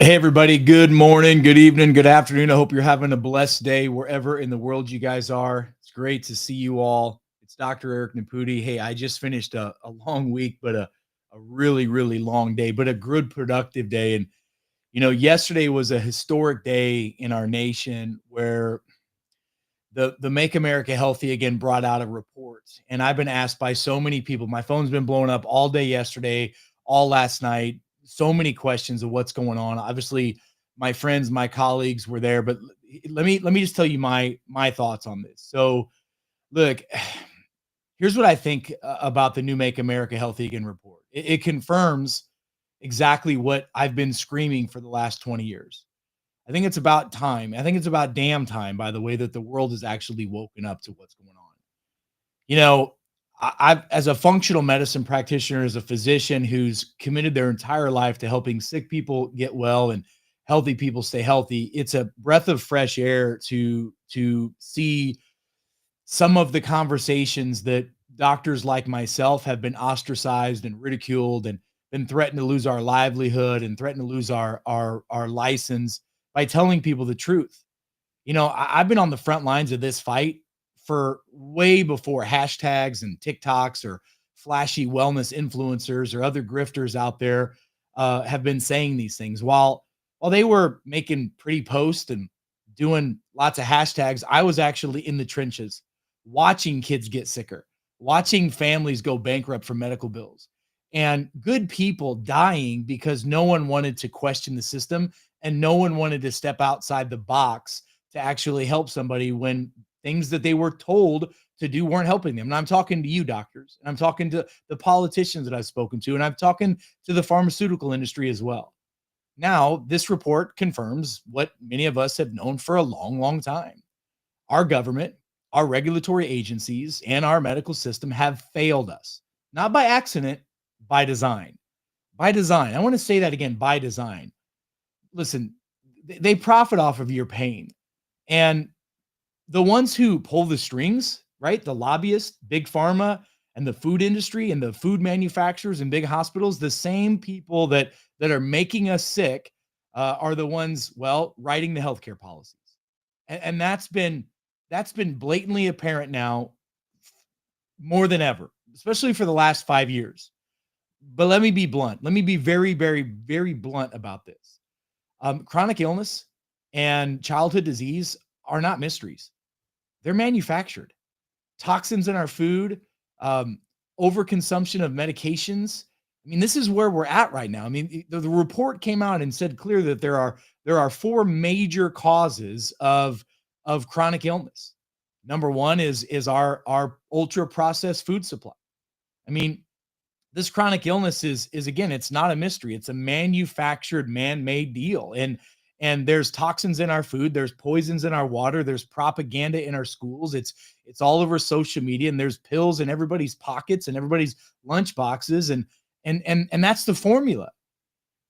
Hey, everybody. Good morning, good evening, good afternoon. I hope you're having a blessed day wherever in the world you guys are. It's great to see you all. It's Dr. Eric Naputi. Hey, I just finished a long week, but a really, really long day, but a good, productive day. And, yesterday was a historic day in our nation where the Make America Healthy Again brought out a report. And I've been asked by so many people. My phone's been blowing up all day yesterday, all last night. So many questions of what's going on. Obviously, my friends, my colleagues were there, but let me just tell you my thoughts on this. So, look, here's what I think about the new Make America Healthy Again report. It confirms exactly what I've been screaming for the last 20 years. I think it's about time. I think it's about damn time, by the way, that the world has actually woken up to what's going on. You know, I've, as a functional medicine practitioner, as a physician who's committed their entire life to helping sick people get well and healthy people stay healthy, it's a breath of fresh air to see some of the conversations that doctors like myself have been ostracized and ridiculed and been threatened to lose our livelihood and threatened to lose our license by telling people the truth. I've been on the front lines of this fight for way before hashtags and TikToks or flashy wellness influencers or other grifters out there have been saying these things. While they were making pretty posts and doing lots of hashtags, I was actually in the trenches, watching kids get sicker, watching families go bankrupt from medical bills, and good people dying because no one wanted to question the system and no one wanted to step outside the box to actually help somebody when things that they were told to do weren't helping them. And I'm talking to you, doctors, and I'm talking to the politicians that I've spoken to, and I'm talking to the pharmaceutical industry as well. Now, this report confirms what many of us have known for a long, long time. Our government, our regulatory agencies, and our medical system have failed us, not by accident, by design. By design. I want to say that again, by design. Listen, they profit off of your pain. And the ones who pull the strings, right? The lobbyists, big pharma, and the food industry and the food manufacturers and big hospitals, the same people that are making us sick are the ones, well, writing the healthcare policies. And that's been blatantly apparent now more than ever, especially for the last 5 years. But let me be blunt. Let me be very, very, very blunt about this. Chronic illness and childhood disease are not mysteries. They're manufactured. Toxins in our food, overconsumption of medications. I mean, this is where we're at right now. I mean, the report came out and said clear that there are four major causes of chronic illness. Number one is our ultra processed food supply. I mean, this chronic illness is again, it's not a mystery. It's a manufactured, man-made deal. And there's toxins in our food, there's poisons in our water, there's propaganda in our schools. It's all over social media, and there's pills in everybody's pockets and everybody's lunch boxes, and that's the formula.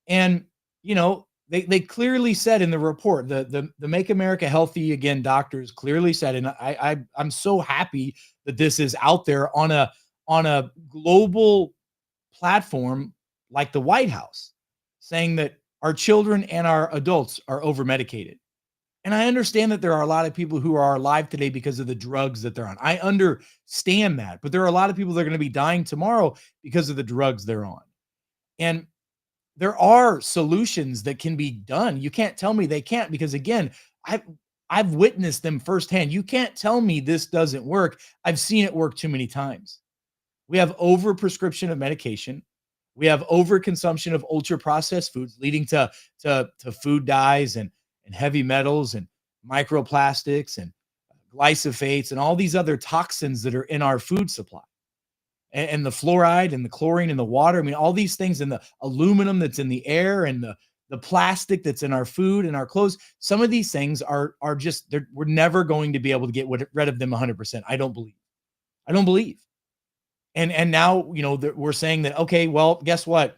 And they clearly said in the report, the Make America Healthy Again doctors clearly said, and I'm so happy that this is out there on a global platform like the White House, saying that our children and our adults are over medicated. And I understand that there are a lot of people who are alive today because of the drugs that they're on. I understand that, but there are a lot of people that are going to be dying tomorrow because of the drugs they're on. And there are solutions that can be done. You can't tell me they can't, because again, I've witnessed them firsthand. You can't tell me this doesn't work. I've seen it work too many times. We have overprescription of medication. We have overconsumption of ultra processed foods, leading to food dyes and heavy metals and microplastics and glyphosates and all these other toxins that are in our food supply. And the fluoride and the chlorine in the water. I mean, all these things, and the aluminum that's in the air, and the plastic that's in our food and our clothes. Some of these things are just, we're never going to be able to get rid of them 100%. I don't believe. I don't believe. And now, we're saying that, okay, well, guess what?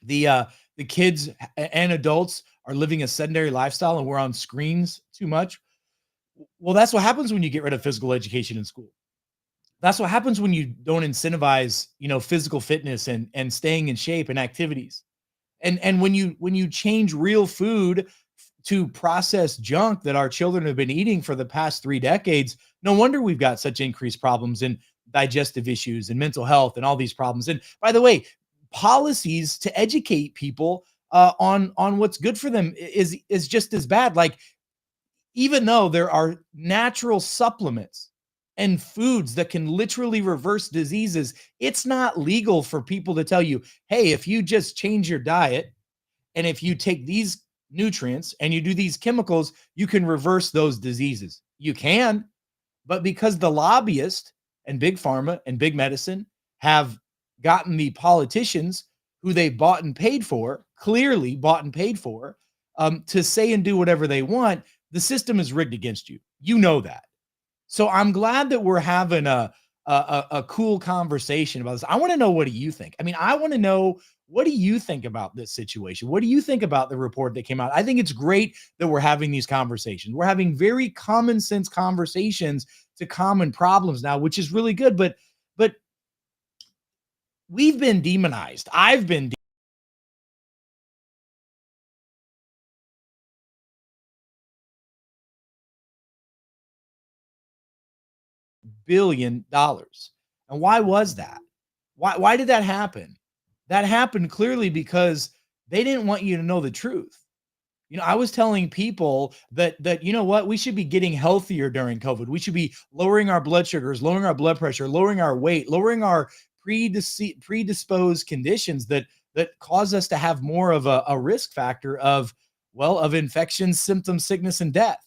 The kids and adults are living a sedentary lifestyle and we're on screens too much. Well, that's what happens when you get rid of physical education in school. That's what happens when you don't incentivize, physical fitness and staying in shape and activities. And when you change real food to processed junk that our children have been eating for the past 3 decades, no wonder we've got such increased problems in digestive issues and mental health and all these problems. And by the way, policies to educate people on what's good for them is just as bad. Like, even though there are natural supplements and foods that can literally reverse diseases, it's not legal for people to tell you, hey, if you just change your diet and if you take these nutrients and you do these chemicals, you can reverse those diseases. You can, but because the lobbyist and big pharma and big medicine have gotten the politicians who they bought and paid for, clearly bought and paid for, to say and do whatever they want, the system is rigged against you. You know that. So I'm glad that we're having a cool conversation about this. I want to know, what do you think? I mean, I want to know, what do you think about this situation? What do you think about the report that came out? I think it's great that we're having these conversations. We're having very common sense conversations to common problems now, which is really good. But we've been demonized. I've been $1 billion. And why was that? Why did that happen? That happened clearly because they didn't want you to know the truth. I was telling people that you know what, we should be getting healthier during COVID. We should be lowering our blood sugars, lowering our blood pressure, lowering our weight, lowering our predisposed conditions that cause us to have more of a risk factor of, well, of infection, symptoms, sickness, and death.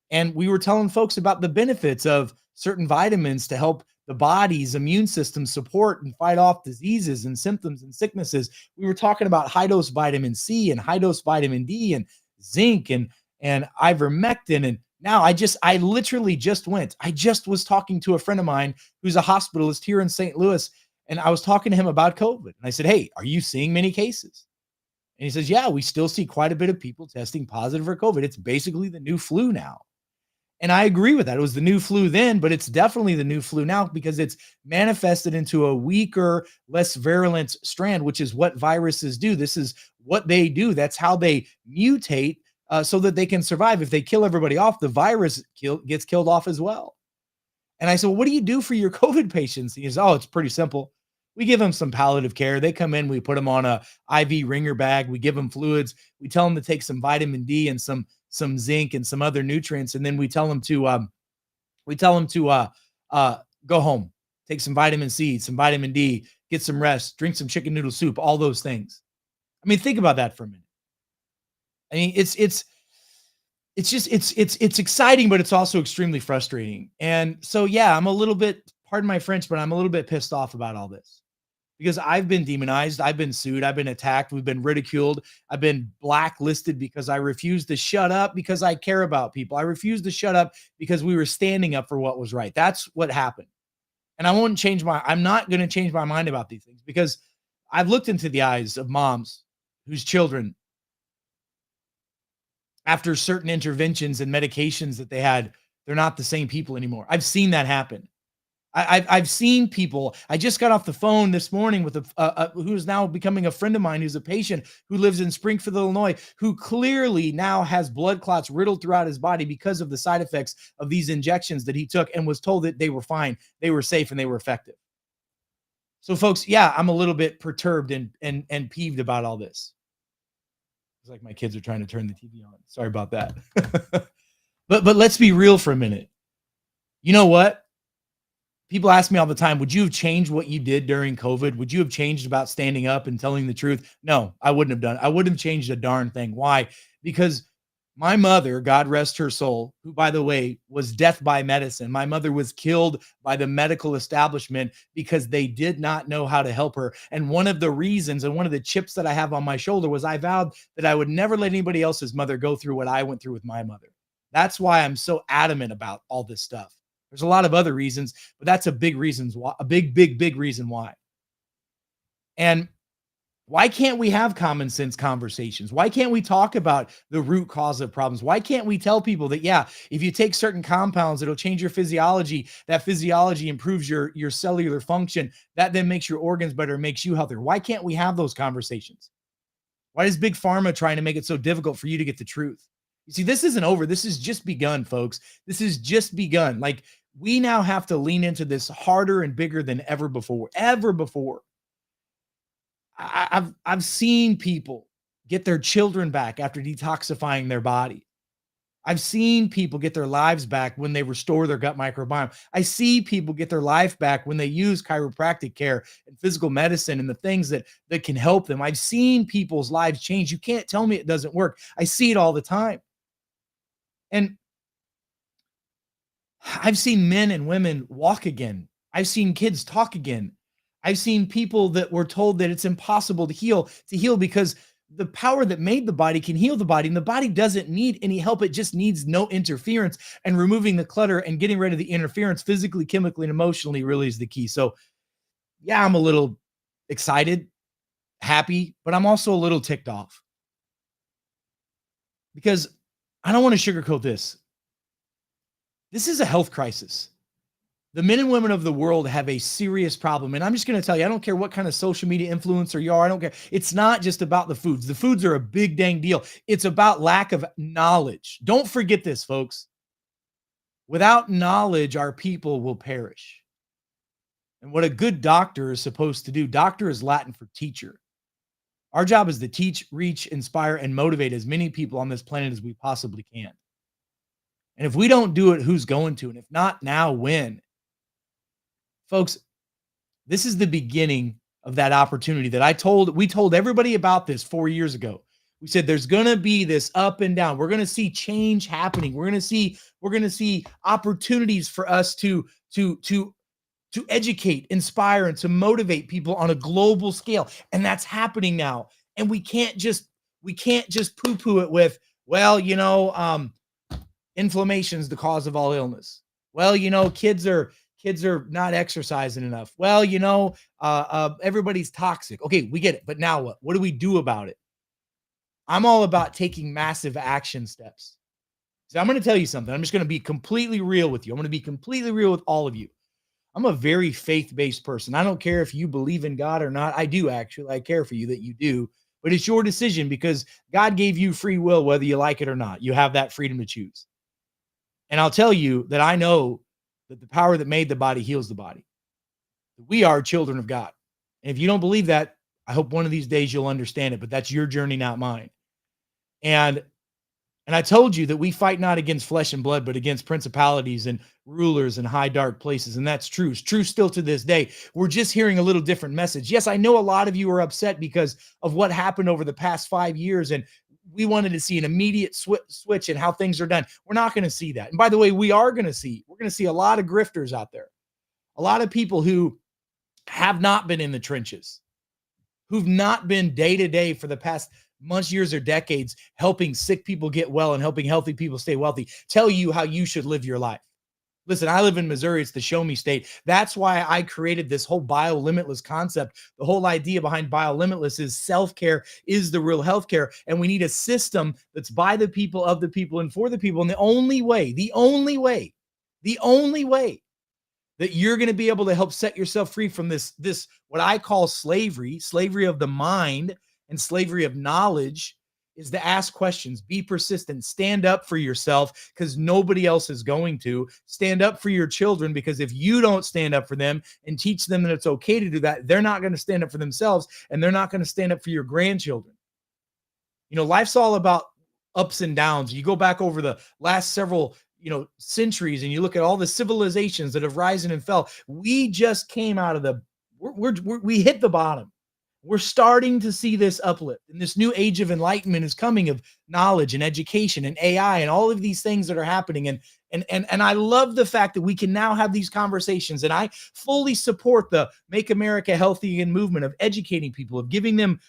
And we were telling folks about the benefits of certain vitamins to help the body's immune system support and fight off diseases and symptoms and sicknesses. We were talking about high dose vitamin C and high dose vitamin D and zinc and ivermectin. And now I literally just went. I just was talking to a friend of mine who's a hospitalist here in St. Louis, and I was talking to him about COVID. And I said, "Hey, are you seeing many cases?" And he says, "Yeah, we still see quite a bit of people testing positive for COVID. It's basically the new flu now." And I agree with that. It was the new flu then, but it's definitely the new flu now because it's manifested into a weaker, less virulent strand, which is what viruses do. This is what they do. That's how they mutate, so that they can survive. If they kill everybody off, the virus gets killed off as well. And I said, "Well, what do you do for your COVID patients?" He says, "Oh, it's pretty simple. We give them some palliative care. They come in, we put them on a IV ringer bag, we give them fluids, we tell them to take some vitamin D and some zinc and some other nutrients, and then we tell them to go home, take some vitamin C, some vitamin D, get some rest, drink some chicken noodle soup, all those things." I mean, think about that for a minute. I mean, it's exciting, but it's also extremely frustrating. And so, yeah, I'm a little bit, pardon my French, but I'm a little bit pissed off about all this because I've been demonized, I've been sued, I've been attacked, we've been ridiculed, I've been blacklisted because I refused to shut up because I care about people. I refused to shut up because we were standing up for what was right. That's what happened. And I'm not going to change my mind about these things because I've looked into the eyes of moms whose children, after certain interventions and medications that they had, they're not the same people anymore. I've seen that happen. I've seen people. I just got off the phone this morning with who's now becoming a friend of mine, who's a patient who lives in Springfield, Illinois, who clearly now has blood clots riddled throughout his body because of the side effects of these injections that he took, and was told that they were fine, they were safe, and they were effective. So, folks, yeah, I'm a little bit perturbed and peeved about all this. It's like my kids are trying to turn the TV on. Sorry about that. But let's be real for a minute. You know what? People ask me all the time, would you have changed what you did during COVID? Would you have changed about standing up and telling the truth? No, I wouldn't have done. I wouldn't have changed a darn thing. Why? Because my mother, God rest her soul, who, by the way, was death by medicine. My mother was killed by the medical establishment because they did not know how to help her. And one of the reasons and one of the chips that I have on my shoulder was I vowed that I would never let anybody else's mother go through what I went through with my mother. That's why I'm so adamant about all this stuff. There's a lot of other reasons, but that's a big reasons why, a big reason why. And why can't we have common sense conversations? Why can't we talk about the root cause of problems? Why can't we tell people that, yeah, if you take certain compounds, it'll change your physiology. That physiology improves your cellular function. That then makes your organs better, makes you healthier. Why can't we have those conversations? Why is Big Pharma trying to make it so difficult for you to get the truth? You see, this isn't over. This has just begun, folks. This has just begun. Like, we now have to lean into this harder and bigger than ever before. Ever before. I've seen people get their children back after detoxifying their body. I've seen people get their lives back when they restore their gut microbiome. I see people get their life back when they use chiropractic care and physical medicine and the things that can help them. I've seen people's lives change. You can't tell me it doesn't work. I see it all the time. And I've seen men and women walk again. I've seen kids talk again. I've seen people that were told that it's impossible to heal because the power that made the body can heal the body, and the body doesn't need any help. It just needs no interference, and removing the clutter and getting rid of the interference physically, chemically, and emotionally really is the key. So yeah, I'm a little excited, happy, but I'm also a little ticked off because I don't want to sugarcoat this. This is a health crisis. The men and women of the world have a serious problem. And I'm just going to tell you, I don't care what kind of social media influencer you are. I don't care. It's not just about the foods. The foods are a big dang deal. It's about lack of knowledge. Don't forget this, folks. Without knowledge, our people will perish. And what a good doctor is supposed to do, doctor is Latin for teacher. Our job is to teach, reach, inspire, and motivate as many people on this planet as we possibly can. And if we don't do it, who's going to? And if not now, when? Folks, this is the beginning of that opportunity that we told everybody about this 4 years ago. We said there's going to be this up and down. We're going to see change happening. We're going to see opportunities for us to educate, inspire, and to motivate people on a global scale. And that's happening now. And we can't just poo-poo it with, well, inflammation is the cause of all illness. Well, kids are not exercising enough. Well, everybody's toxic. Okay, we get it. But now what? What do we do about it? I'm all about taking massive action steps. So I'm going to tell you something. I'm just going to be completely real with you. I'm going to be completely real with all of you. I'm a very faith-based person. I don't care if you believe in God or not. I do, actually. I care for you that you do. But it's your decision because God gave you free will, whether you like it or not. You have that freedom to choose. And I'll tell you that I know that the power that made the body heals the body. We are children of God. And if you don't believe that, I hope one of these days you'll understand it, but that's your journey, not mine. And I told you that we fight not against flesh and blood, but against principalities and rulers and high dark places. And that's true. It's true still to this day. We're just hearing a little different message. Yes, I know a lot of you are upset because of what happened over the past 5 years. And we wanted to see an immediate switch in how things are done. We're not going to see that. And by the way, we're going to see a lot of grifters out there, a lot of people who have not been in the trenches, who've not been day to day for the past months, years, or decades, helping sick people get well and helping healthy people stay wealthy, tell you how you should live your life. Listen, I live in Missouri. It's the show me state. That's why I created this whole bio-limitless concept. The whole idea behind bio-limitless is self-care is the real healthcare. And we need a system that's by the people, of the people, and for the people. And the only way that you're going to be able to help set yourself free from this what I call slavery of the mind and slavery of knowledge, is to ask questions, be persistent, stand up for yourself because nobody else is going to. Stand up for your children because if you don't stand up for them and teach them that it's okay to do that, they're not going to stand up for themselves and they're not going to stand up for your grandchildren. Life's all about ups and downs. You go back over the last several centuries and you look at all the civilizations that have risen and fell. We just came out of we hit the bottom. We're starting to see this uplift, and this new age of enlightenment is coming, of knowledge and education and AI and all of these things that are happening. And I love the fact that we can now have these conversations, and I fully support the Make America Healthy Again movement of educating people, of giving them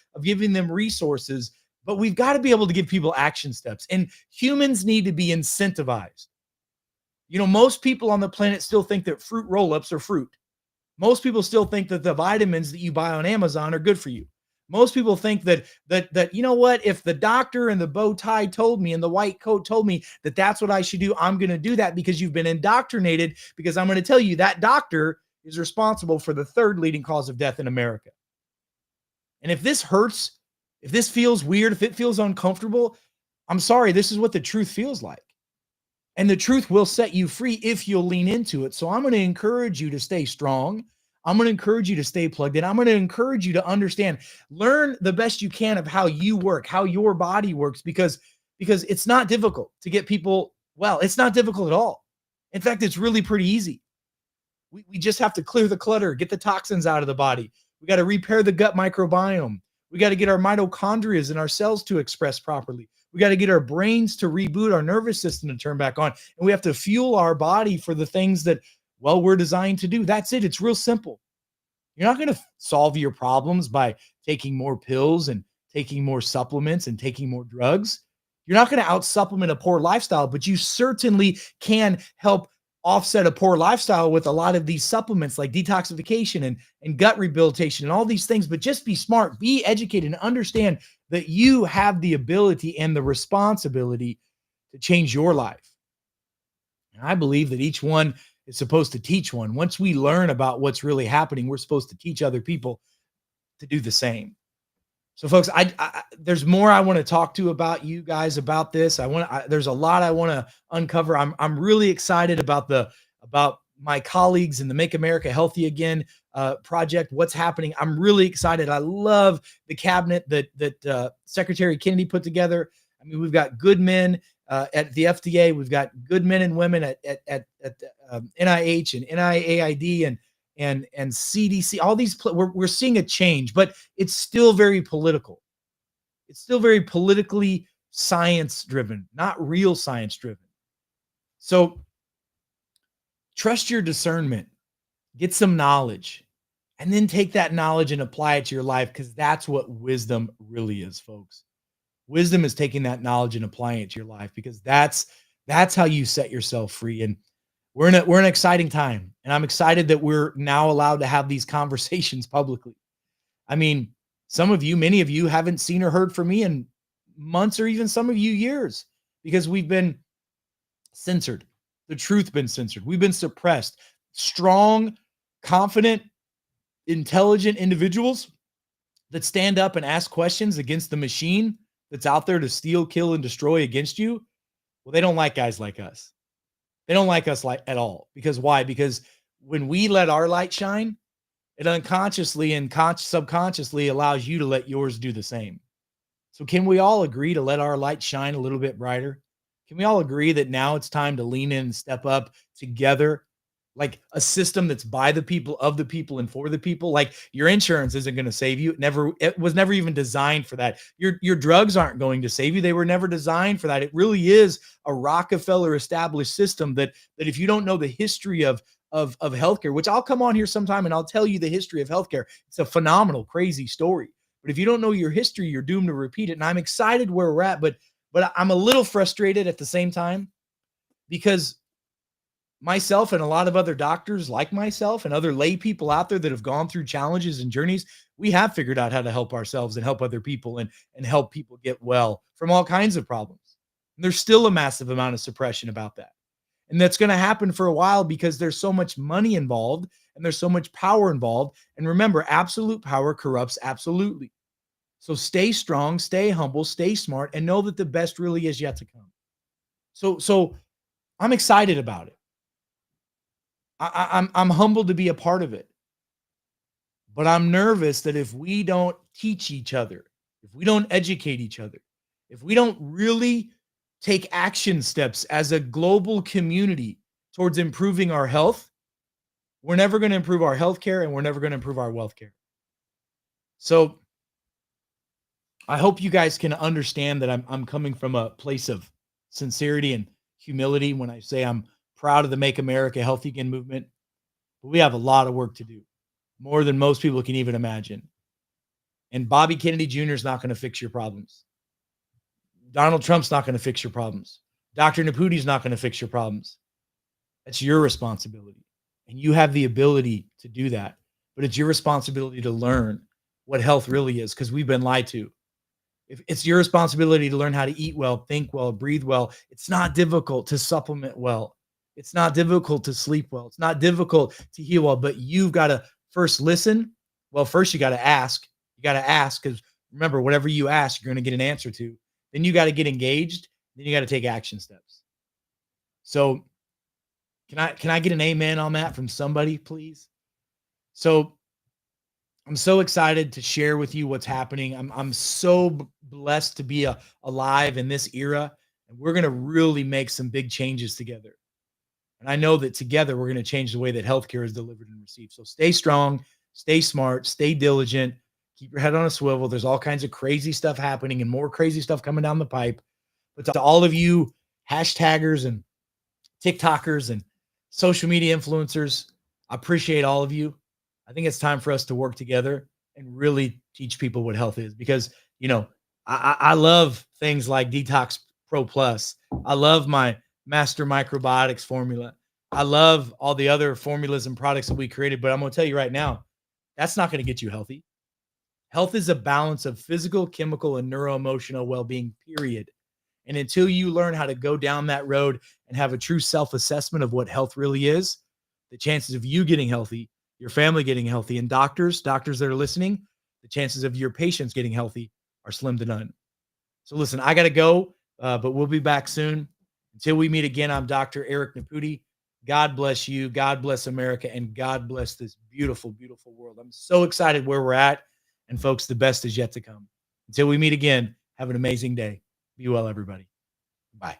resources. But we've got to be able to give people action steps, and humans need to be incentivized. Most people on the planet still think that fruit roll-ups are fruit. Most people still think that the vitamins that you buy on Amazon are good for you. Most people think that if the doctor in the bow tie told me and the white coat told me that that's what I should do, I'm going to do that because you've been indoctrinated, because I'm going to tell you that doctor is responsible for the third leading cause of death in America. And if this hurts If this feels weird, if it feels uncomfortable, I'm sorry, this is what the truth feels like. And the truth will set you free if you'll lean into it. So I'm going to encourage you to stay strong. I'm going to encourage you to stay plugged in. I'm going to encourage you to understand, learn the best you can of how you work, how your body works, because it's not difficult to get people well. It's not difficult at all. In fact, it's really pretty easy. We just have to clear the clutter, get the toxins out of the body. We got to repair the gut microbiome. We got to get our mitochondria and our cells to express properly. We got to get our brains to reboot, our nervous system to turn back on. And we have to fuel our body for the things that, well, we're designed to do. That's it. It's real simple. You're not going to solve your problems by taking more pills and taking more supplements and taking more drugs. You're not going to out supplement a poor lifestyle, but you certainly can help offset a poor lifestyle with a lot of these supplements like detoxification and gut rehabilitation and all these things. But just be smart, be educated, and understand that you have the ability and the responsibility to change your life. And I believe that each one is supposed to teach one. Once we learn about what's really happening, we're supposed to teach other people to do the same. So, folks, there's more I want to talk to about you guys about this. There's a lot I want to uncover. I'm really excited about my colleagues in the Make America Healthy Again project. What's happening? I'm really excited. I love the cabinet that Secretary Kennedy put together. I mean, we've got good men at the FDA. We've got good men and women at NIH and NIAID and CDC, all these, we're seeing a change, but it's still very political. It's still very politically science driven, not real science driven. So trust your discernment, get some knowledge, and then take that knowledge and apply it to your life, because that's what wisdom really is, folks. Wisdom is taking that knowledge and applying it to your life, because that's how you set yourself free. And we're in an exciting time, and I'm excited that we're now allowed to have these conversations publicly. I mean, many of you haven't seen or heard from me in months, or even some of you years, because we've been censored. The truth been censored. We've been suppressed. Strong, confident, intelligent individuals that stand up and ask questions against the machine that's out there to steal, kill, and destroy against you, well, they don't like guys like us. They don't like us at all. Because why? Because when we let our light shine, it unconsciously and subconsciously allows you to let yours do the same. So can we all agree to let our light shine a little bit brighter? Can we all agree that now it's time to lean in and step up together, like a system that's by the people, of the people, and for the people? Like, your insurance isn't going to save you. It was never even designed for that. Your drugs aren't going to save you. They were never designed for that. It really is a Rockefeller established system that if you don't know the history of healthcare, which I'll come on here sometime and I'll tell you the history of healthcare. It's a phenomenal, crazy story. But if you don't know your history, you're doomed to repeat it. And I'm excited where we're at, but I'm a little frustrated at the same time, because myself and a lot of other doctors like myself and other lay people out there that have gone through challenges and journeys, we have figured out how to help ourselves and help other people and help people get well from all kinds of problems. And there's still a massive amount of suppression about that. And that's going to happen for a while, because there's so much money involved and there's so much power involved. And remember, absolute power corrupts absolutely. So stay strong, stay humble, stay smart, and know that the best really is yet to come. So I'm excited about it. I'm humbled to be a part of it. But I'm nervous that if we don't teach each other, if we don't educate each other, if we don't really take action steps as a global community towards improving our health, we're never going to improve our healthcare, and we're never going to improve our wealth care. So I hope you guys can understand that I'm coming from a place of sincerity and humility when I say I'm proud of the Make America Healthy Again movement. But we have a lot of work to do, more than most people can even imagine. And Bobby Kennedy Jr. is not going to fix your problems. Donald Trump's not going to fix your problems. Dr. Naputi's not going to fix your problems. That's your responsibility. And you have the ability to do that. But it's your responsibility to learn what health really is, because we've been lied to. If it's your responsibility to learn how to eat well, think well, breathe well. It's not difficult to supplement well. It's not difficult to sleep well. It's not difficult to heal well, but you've got to first listen. Well, first you got to ask. You got to ask, because Remember, whatever you ask, you're going to get an answer to. Then you got to get engaged. Then you got to take action steps. So can I get an amen on that from somebody, please? So I'm so excited to share with you what's happening. I'm so blessed to be alive in this era, and we're going to really make some big changes together. And I know that together we're going to change the way that healthcare is delivered and received. So stay strong, stay smart, stay diligent, keep your head on a swivel. There's all kinds of crazy stuff happening and more crazy stuff coming down the pipe. But to all of you hashtaggers and TikTokers and social media influencers, I appreciate all of you. I think it's time for us to work together and really teach people what health is because, I love things like Detox Pro Plus. I love my Master Microbiotics formula. I love all the other formulas and products that we created, but I'm going to tell you right now, that's not going to get you healthy. Health is a balance of physical, chemical, and neuroemotional well-being, period. And until you learn how to go down that road and have a true self-assessment of what health really is, the chances of you getting healthy, your family getting healthy, and doctors that are listening, the chances of your patients getting healthy are slim to none. So listen, I got to go, but we'll be back soon. Until we meet again, I'm Dr. Eric Naputi. God bless you. God bless America. And God bless this beautiful, beautiful world. I'm so excited where we're at. And folks, the best is yet to come. Until we meet again, have an amazing day. Be well, everybody. Bye.